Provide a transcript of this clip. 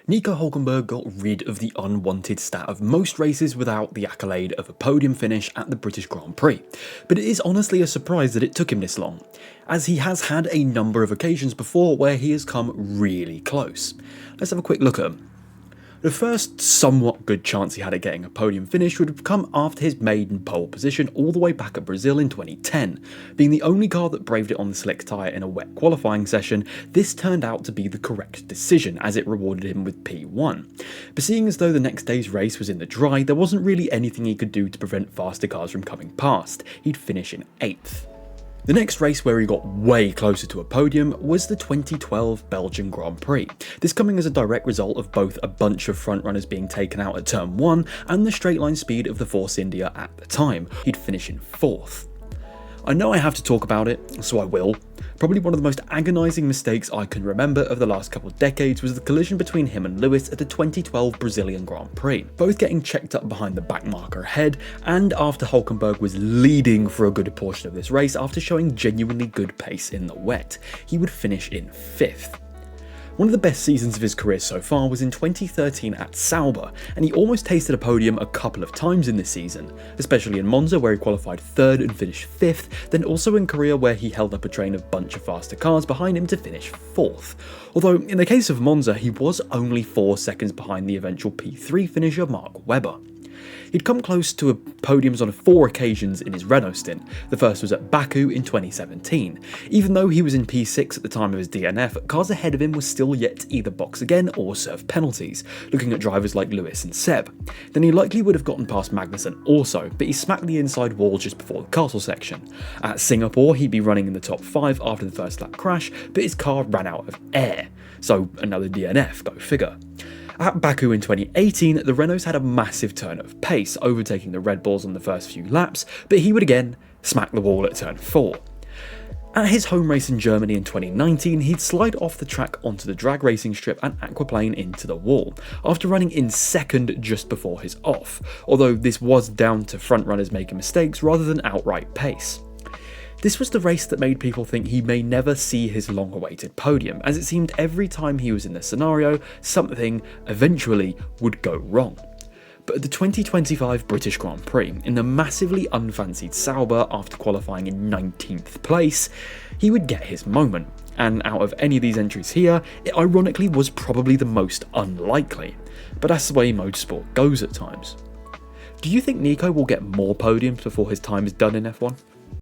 Nico Hülkenberg got rid of the unwanted stat of most races without the accolade of a podium finish at the British Grand Prix, but it is honestly a surprise that it took him this long, as he has had a number of occasions before where he has come really close. Let's have a quick look at them. The first somewhat good chance he had at getting a podium finish would have come after his maiden pole position all the way back at Brazil in 2010. Being the only car that braved it on the slick tyre in a wet qualifying session, this turned out to be the correct decision as it rewarded him with P1. But seeing as though the next day's race was in the dry, there wasn't really anything he could do to prevent faster cars from coming past. He'd finish in 8th. The next race where he got way closer to a podium was the 2012 Belgian Grand Prix, this coming as a direct result of both a bunch of frontrunners being taken out at turn 1 and the straight line speed of the Force India at the time. He'd finish in 4th. I know I have to talk about it, so I will. Probably one of the most agonising mistakes I can remember of the last couple of decades was the collision between him and Lewis at the 2012 Brazilian Grand Prix, both getting checked up behind the back marker ahead, and after Hülkenberg was leading for a good portion of this race after showing genuinely good pace in the wet. He would finish in 5th. One of the best seasons of his career so far was in 2013 at Sauber, and he almost tasted a podium a couple of times in this season, especially in Monza where he qualified 3rd and finished 5th, then also in Korea where he held up a train of bunch of faster cars behind him to finish 4th. Although in the case of Monza he was only 4 seconds behind the eventual P3 finisher Mark Webber. He'd come close to podiums on 4 occasions in his Renault stint. The first was at Baku in 2017. Even though he was in P6 at the time of his DNF, cars ahead of him were still yet to either box again or serve penalties, looking at drivers like Lewis and Seb. Then he likely would have gotten past Magnussen also, but he smacked the inside wall just before the castle section. At Singapore, he'd be running in the top 5 after the first lap crash, but his car ran out of air. So another DNF, go figure. At Baku in 2018, the Renaults had a massive turn of pace, overtaking the Red Bulls on the first few laps, but he would again smack the wall at turn 4. At his home race in Germany in 2019, he'd slide off the track onto the drag racing strip and aquaplane into the wall, after running in 2nd just before his off, although this was down to front runners making mistakes rather than outright pace. This was the race that made people think he may never see his long-awaited podium, as it seemed every time he was in this scenario, something eventually would go wrong. But at the 2025 British Grand Prix, in the massively unfancied Sauber after qualifying in 19th place, he would get his moment, and out of any of these entries here, it ironically was probably the most unlikely, but that's the way motorsport goes at times. Do you think Nico will get more podiums before his time is done in F1?